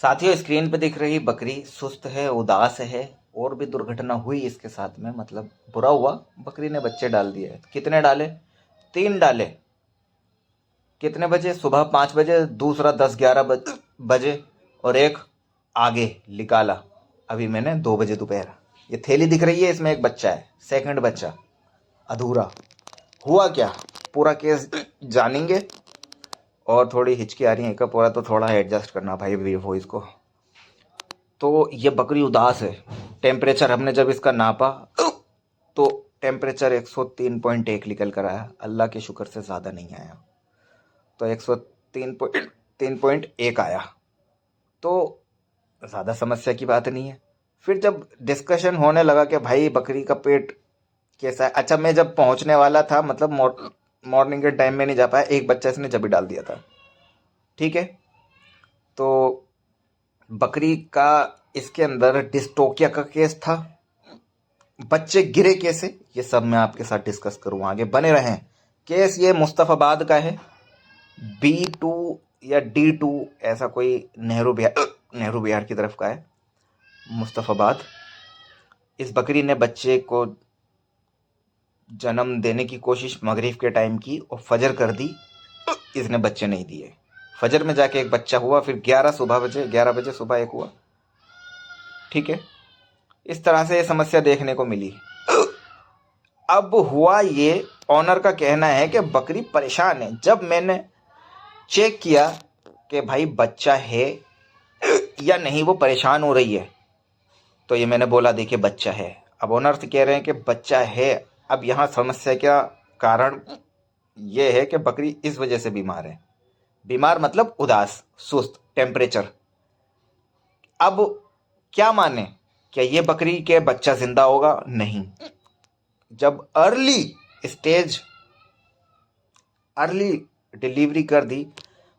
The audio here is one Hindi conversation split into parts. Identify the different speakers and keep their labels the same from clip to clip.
Speaker 1: साथियों, स्क्रीन पे दिख रही बकरी सुस्त है, उदास है। और भी दुर्घटना हुई इसके साथ में, मतलब बुरा हुआ। बकरी ने बच्चे डाल दिए। कितने डाले? 3 डाले। कितने बजे? सुबह 5 बजे, दूसरा 10-11 बजे, और एक आगे निकाला अभी मैंने 2 बजे दोपहर। ये थैली दिख रही है, इसमें एक बच्चा है, सेकंड बच्चा अधूरा। हुआ क्या, पूरा केस जानेंगे। और थोड़ी हिचकी आ रही है, पूरा तो थोड़ा एडजस्ट करना भाई वॉइस को। तो ये बकरी उदास है। टेम्परेचर हमने जब इसका नापा तो टेम्परेचर 103.1 निकल कर आया। अल्लाह के शुक्र से ज़्यादा नहीं आया, तो 103.1 आया। तो ज़्यादा समस्या की बात नहीं है। फिर जब डिस्कशन होने लगा कि भाई बकरी का पेट कैसा है। अच्छा, मैं जब पहुंचने वाला था, मतलब मॉर्निंग के टाइम में नहीं जा पाया, एक बच्चा इसने जब ही डाल दिया था। ठीक है, तो बकरी का इसके अंदर डिस्टोकिया का केस था। बच्चे गिरे कैसे, ये सब मैं आपके साथ डिस्कस करूँ, आगे बने रहें। केस ये मुस्तफाबाद का है, B2 या D2, ऐसा कोई नेहरू बिहार की तरफ का है, मुस्तफाबाद। इस बकरी ने बच्चे को जन्म देने की कोशिश मगरिब के टाइम की और फजर कर दी। इसने बच्चे नहीं दिए। फजर में जाके एक बच्चा हुआ, फिर 11 बजे सुबह एक हुआ। ठीक है, इस तरह से ये समस्या देखने को मिली। अब हुआ ये, ऑनर का कहना है कि बकरी परेशान है। जब मैंने चेक किया कि भाई बच्चा है या नहीं, वो परेशान हो रही है, तो ये मैंने बोला देखिए बच्चा है। अब ऑनर से कह रहे हैं कि बच्चा है। अब यहाँ समस्या का कारण ये है कि बकरी इस वजह से बीमार है। बीमार मतलब उदास, सुस्त, टेम्परेचर। अब क्या माने, क्या ये बकरी के बच्चा जिंदा होगा? नहीं। जब अर्ली डिलीवरी कर दी,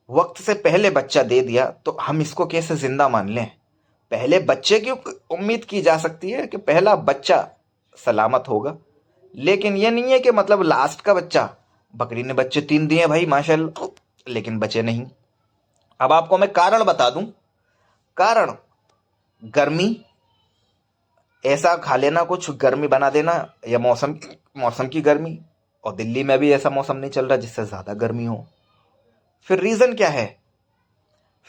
Speaker 1: वक्त से पहले बच्चा दे दिया, तो हम इसको कैसे जिंदा मान लें? पहले बच्चे की उम्मीद की जा सकती है कि पहला बच्चा सलामत होगा, लेकिन यह नहीं है कि मतलब लास्ट का बच्चा। बकरी ने बच्चे 3 दिए भाई माशाल्लाह, लेकिन बचे नहीं। अब आपको मैं कारण बता दूं। कारण गर्मी, ऐसा खा लेना कुछ गर्मी बना देना, या मौसम की गर्मी। और दिल्ली में भी ऐसा मौसम नहीं चल रहा जिससे ज्यादा गर्मी हो। फिर रीजन क्या है?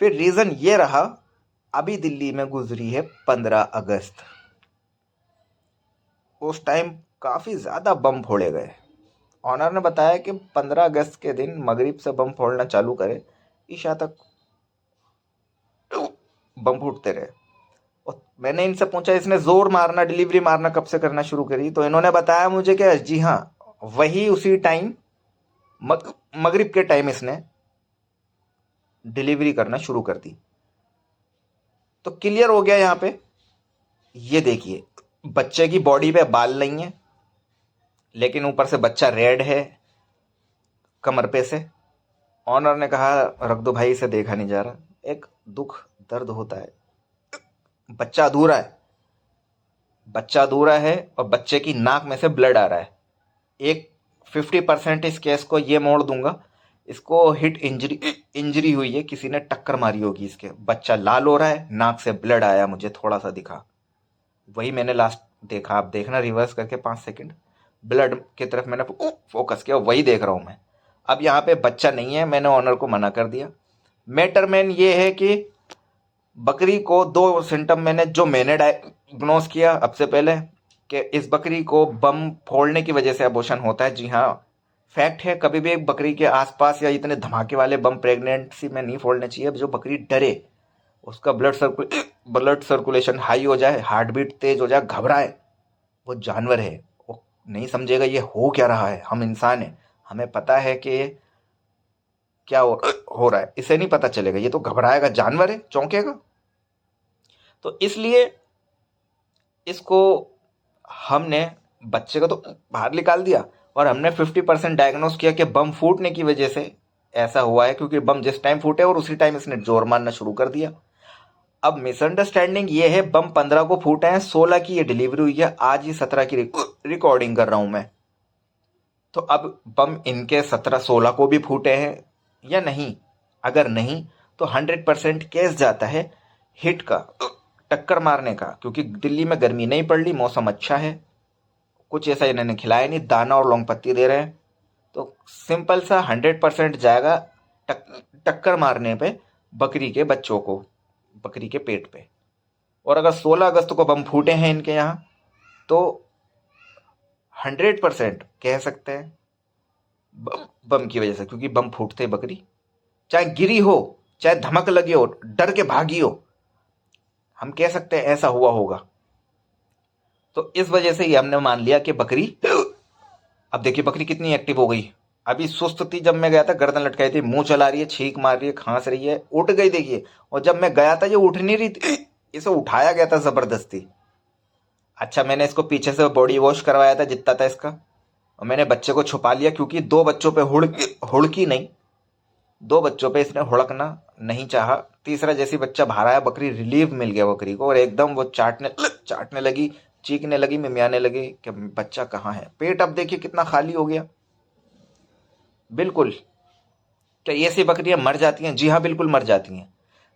Speaker 1: फिर रीजन ये रहा, अभी दिल्ली में गुजरी है 15 अगस्त। उस टाइम काफी ज्यादा बम फोड़े गए। ऑनर ने बताया कि 15 अगस्त के दिन मगरिब से बम फोड़ना चालू करे, ईशा तक बम फूटते रहे। और मैंने इनसे पूछा इसने जोर मारना, डिलीवरी मारना कब से करना शुरू करी? तो इन्होंने बताया मुझे कि जी हाँ, वही उसी टाइम मगरिब के टाइम इसने डिलीवरी करना शुरू कर दी। तो क्लियर हो गया यहाँ पे। ये देखिए, बच्चे की बॉडी पे बाल नहीं है, लेकिन ऊपर से बच्चा रेड है कमर पे से। ऑनर ने कहा रख दो भाई, इसे देखा नहीं जा रहा। एक दुख दर्द होता है। बच्चा अधूरा है, और बच्चे की नाक में से ब्लड आ रहा है। एक 50% इस केस को ये मोड़ दूंगा, इसको हिट इंजरी हुई है, किसी ने टक्कर मारी होगी इसके। बच्चा लाल हो रहा है, नाक से ब्लड आया, मुझे थोड़ा सा दिखा। वही मैंने लास्ट देखा। आप देखना रिवर्स करके 5 सेकंड, ब्लड की तरफ मैंने फोकस किया, वही देख रहा हूं मैं। अब यहाँ पे बच्चा नहीं है, मैंने ऑनर को मना कर दिया। मैटरमैन ये है कि बकरी को 2 सिम्टम मैंने डायग्नोस किया अब से पहले, कि इस बकरी को बम फोड़ने की वजह से अबॉर्शन होता है। जी हाँ, फैक्ट है। कभी भी एक बकरी के आसपास या इतने धमाके वाले बम प्रेगनेंसी में नहीं फोड़ने चाहिए। जो बकरी डरे, उसका ब्लड सर्कुलेशन हाई हो जाए, हार्ट बीट तेज हो जाए, घबराए, वो जानवर है, वो नहीं समझेगा ये हो क्या रहा है। हम इंसान हैं, हमें पता है कि क्या हो रहा है, इसे नहीं पता चलेगा। ये तो घबराएगा, जानवर है, चौंकेगा। तो इसलिए इसको हमने, बच्चे को तो बाहर निकाल दिया, और हमने 50% डायग्नोस किया कि बम फूटने की वजह से ऐसा हुआ है, क्योंकि बम जिस टाइम फूटे और उसी टाइम इसने जोर मारना शुरू कर दिया। अब मिसअंडरस्टैंडिंग ये है, बम 15 को फूटे हैं, 16 की ये डिलीवरी हुई है, आज ही 17 की रिकॉर्डिंग कर रहा हूं मैं। तो अब बम इनके 17-16 को भी फूटे हैं या नहीं? अगर नहीं, तो 100% केस जाता है हिट का, टक्कर मारने का, क्योंकि दिल्ली में गर्मी नहीं पड़ रही, मौसम अच्छा है, कुछ ऐसा इन्होंने खिलाया नहीं, दाना और लौंग पत्ती दे रहे हैं, तो सिंपल सा 100% जाएगा टक्कर मारने पे बकरी के बच्चों को, बकरी के पेट पे। और अगर 16 अगस्त को बम फूटे हैं इनके यहाँ, तो 100% कह सकते हैं बम की वजह से, क्योंकि बम फूटते बकरी चाहे गिरी हो, चाहे धमक लगी हो, डर के भागी हो, हम कह सकते हैं ऐसा हुआ होगा। तो इस वजह से ही हमने मान लिया कि बकरी, अब देखिए बकरी कितनी एक्टिव हो गई। अभी सुस्त थी, जब मैं गया था गर्दन लटकाई थी, मुंह चला रही है, छींक मार रही है, खांस रही है, उठ गई देखिए। और जब मैं गया था ये उठ नहीं रही थी, इसे उठाया गया था जबरदस्ती। अच्छा, मैंने इसको पीछे से बॉडी वॉश करवाया था जितना था इसका, और मैंने बच्चे को छुपा लिया, क्योंकि 2 बच्चों पे हुड़की नहीं, 2 बच्चों पे इसने हुड़कना नहीं चाहा। तीसरा जैसी बच्चा बाहर आया, बकरी रिलीफ मिल गया बकरी को, और एकदम वो चाटने लगी, चीखने लगी, मिमियाने लगी कि बच्चा कहाँ है। पेट अब देखिए कितना खाली हो गया। बिल्कुल। क्या ये सी बकरियां मर जाती हैं? जी हाँ, बिल्कुल मर जाती हैं।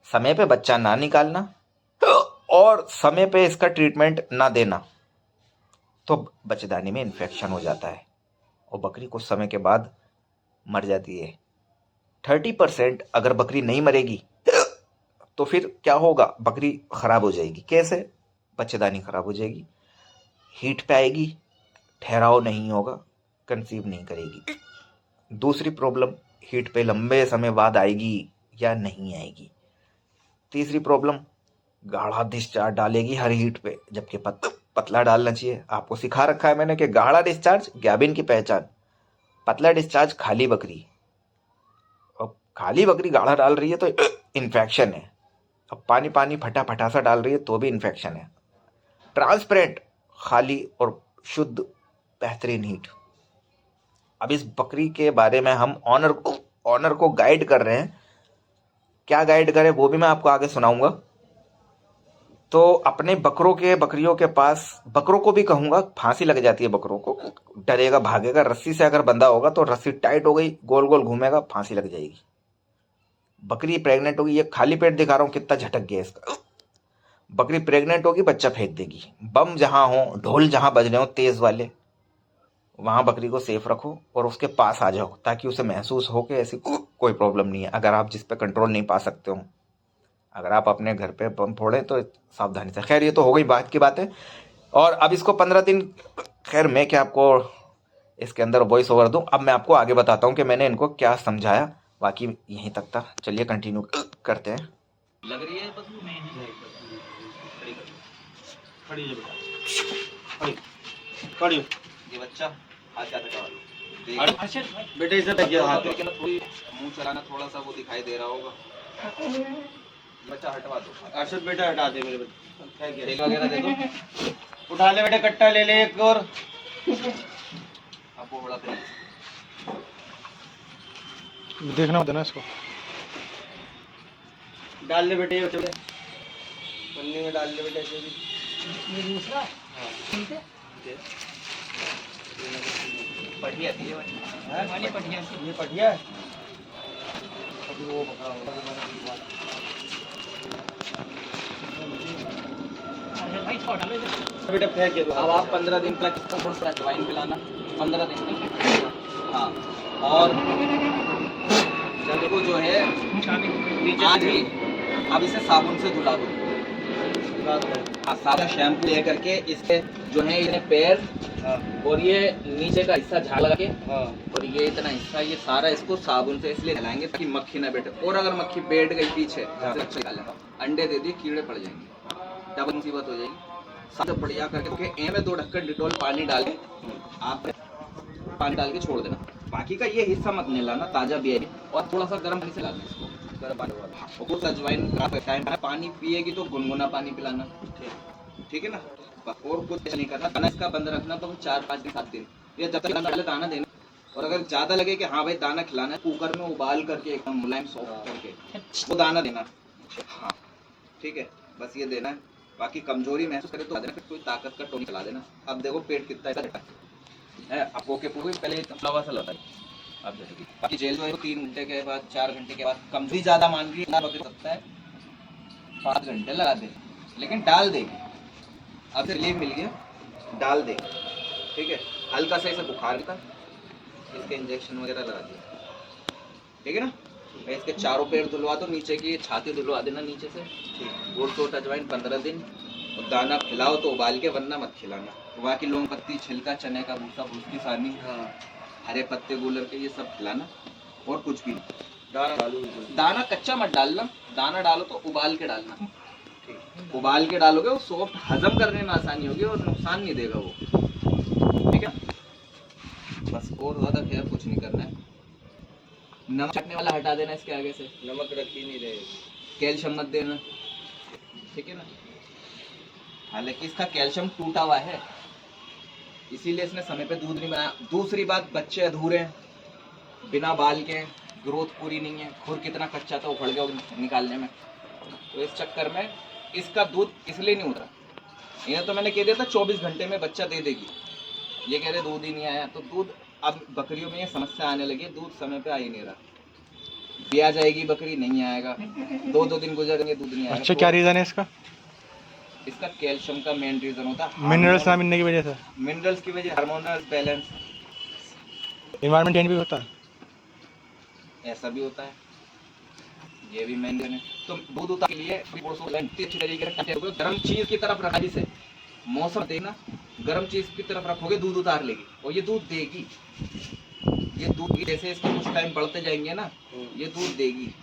Speaker 1: समय पे बच्चा ना निकालना और समय पे इसका ट्रीटमेंट ना देना, तो बच्चेदानी में इन्फेक्शन हो जाता है और बकरी कुछ समय के बाद मर जाती है। 30% अगर बकरी नहीं मरेगी तो फिर क्या होगा? बकरी खराब हो जाएगी। कैसे? बच्चेदानी खराब हो जाएगी, हीट पे आएगी, ठहराव नहीं होगा, कंसीव नहीं करेगी। दूसरी प्रॉब्लम, हीट पे लंबे समय बाद आएगी या नहीं आएगी। तीसरी प्रॉब्लम, गाढ़ा डिस्चार्ज डालेगी हर हीट पे, जबकि पतला डालना चाहिए। आपको सिखा रखा है मैंने कि गाढ़ा डिस्चार्ज गैबिन की पहचान, पतला डिस्चार्ज खाली बकरी। अब खाली बकरी गाढ़ा डाल रही है तो इन्फेक्शन है। अब पानी पानी फटा फटासा डाल रही है तो भी इन्फेक्शन है। ट्रांसपेरेंट, खाली और शुद्ध, बेहतरीन हीट। अब इस बकरी के बारे में हम ऑनर को गाइड कर रहे हैं। क्या गाइड करें वो भी मैं आपको आगे सुनाऊंगा। तो अपने बकरियों के पास, बकरों को भी कहूंगा, फांसी लग जाती है बकरों को, डरेगा भागेगा। रस्सी से अगर बंधा होगा तो रस्सी टाइट हो गई, गोल गोल घूमेगा, फांसी लग जाएगी। बकरी प्रेग्नेंट होगी, ये खाली पेट दिखा रहा हूं कितना झटक गया इसका। बकरी प्रेग्नेंट होगी, बच्चा फेंक देगी। बम जहां हो, ढोल जहां बज रहे हो तेज वाले, वहां बकरी को सेफ रखो और उसके पास आ जाओ, ताकि उसे महसूस हो कि ऐसी कोई प्रॉब्लम नहीं है। अगर आप जिस पे कंट्रोल नहीं पा सकते हो, अगर आप अपने घर पे बम फोड़े तो सावधानी से। खैर, ये तो हो गई बात की बातें। और अब इसको 15 दिन, खैर मैं क्या आपको इसके अंदर वॉइस ओवर दूं। अब मैं आपको आगे बताता हूं कि मैंने इनको क्या समझाया। बाकी यहीं तक था, चलिए कंटिन्यू करते हैं। लग रही है बस खड़ी है बेटा, खड़ी ये बच्चा हाथ जाता है बेटा, इधर लग गया हाथ, लेकिन थोड़ी मुंह चलाना थोड़ा सा वो दिखाई दे रहा होगा। बच्चा हटवा दो। अर्षद बेटा हटा दे मेरे बच्चे, तेल वगैरह दे दो। उठा ले बेटा, कट्टा ले ले एक और। आपको बड़ा देखना होता ना इसको। डाल ले बेटे, ये पन्नी में डाल ले बेटा। ये दूसरा पटिया थी वाली पटिया, ये पटिया है। अभी वो बेटा फेंक के दो। अब आप 15 दिन तक इसको थोड़ा सा अजवाइन पिलाना, 15 दिन तक। हाँ, और जब को जो है आज ही अब इसे साबुन से धुला दो। सादा शैम्पू ले करके इसके जो है इन्हें पैर और ये नीचे का हिस्सा झाड़ लगा के और ये इतना हिस्सा, ये सारा इसको साबुन से इसलिए नहलाएंगे ताकि मक्खी ना बैठे। और अगर मक्खी बैठ गई पीछे, अंडे दे दिए, कीड़े पड़ जाएंगे, डबल मुसीबत हो जाएगी। साथ बढ़िया करके में 2 ढक्कन डिटॉल पानी डाल के आप पानी डाल के छोड़ देना। बाकी का ये हिस्सा मत नहलाना, ताजा भी है। और थोड़ा सा गर्म पानी से ला देना इसको, गर्म पानी और कुछ अजवाइन टाइम पानी पिएगी तो गुनगुना पानी पिलाना, ठीक है ना। और कुछ नहीं करना, दाना इसका बंद रखना तो 4-5 दिन 7 दिन, या जब तक दाना देना। और अगर ज्यादा लगे कि हाँ भाई दाना खिलाना है, कुकर में उबाल करके एकदम मुलायम सॉफ्ट करके वो दाना देना। हाँ ठीक है, बस ये देना है। बाकी कमजोरी महसूस करे तो देना, फिर कोई ताकत का टोनिक चला देना। अब देखो पेट कितना है, आपको के पूरी पहले फ्लावर सा लगा अब जैसे बाकी जेल जो है 3 घंटे के बाद 4 घंटे के बाद कमजोरी ज्यादा मान रही है सकता है 5 घंटे लगा दे, लेकिन डाल देगी। अब रिलीफ मिल गया, डाल देगी, ठीक है। हल्का सा इसे बुखार का, इसके इंजेक्शन वगैरह लगा दिया, ठीक है ना। मैं इसके चारों पैर धुलवा दो, नीचे की छाती धुलवा देना नीचे से, गुड़ सोट अजवाइन 15 दिन, और दाना खिलाओ तो उबाल के, वरना मत खिलाना। बाकी लौंग पत्ती, छिलका, चने का भूसा, भूस की सानी, हरे पत्ते गूलर के, ये सब खिलाना, और कुछ भी नहीं। दाना कच्चा मत डालना, दाना डालो तो उबाल के डालना, उबाल के डालोगे वो सॉफ्ट, हजम करने में आसानी होगी और नुकसान नहीं देगा वो, ठीक है। बस और ज्यादा फिर कुछ नहीं करना है। नमक चटने वाला हटा देना इसके आगे से, नमक रख ही नहीं रहे। कैल्शियम मत देना, ठीक है ना। हालांकि इसका कैल्शियम टूटा हुआ है, इसीलिए इसने समय पे दूध नहीं बनाया। दूसरी बात, बच्चे अधूरे हैं, बिना बाल के, ग्रोथ पूरी नहीं है, खुर कितना कच्चा था उखड़ गया निकालने में, तो इस चक्कर में इसका दूध इसलिए नहीं उतरा। ये तो मैंने कह दिया था 24 घंटे में बच्चा दे देगी, ये कह रहे दूध ही नहीं आया। तो दूध, अब बकरियों में ये समस्या आने लगी, दूध समय पे आ ही नहीं रहा। दिया जाएगी बकरी, नहीं आएगा, 2-2 दिन गुजरेंगे, दूध नहीं आएगा।
Speaker 2: अच्छा, क्या रीज़न है इसका?
Speaker 1: इसका कैल्शियम का मेन रीजन होता है,
Speaker 2: मिनरल्स ना मिलने की वजह से,
Speaker 1: मिनरल्स की वजह, हार्मोनल बैलेंस,
Speaker 2: इन्वायरमेंट चेंज भी होता है,
Speaker 1: ऐसा भी होता है, ये भी मेन रीजन है। तो दूध उतार के लिए अच्छी तरीके से गर्म चीज की तरफ रखा, जिसे मौसम देखना, गर्म चीज की तरफ रखोगे दूध उतार लेगी, और ये दूध देगी। ये दूध जैसे इसके कुछ टाइम बढ़ते जाएंगे ना, ये दूध देगी।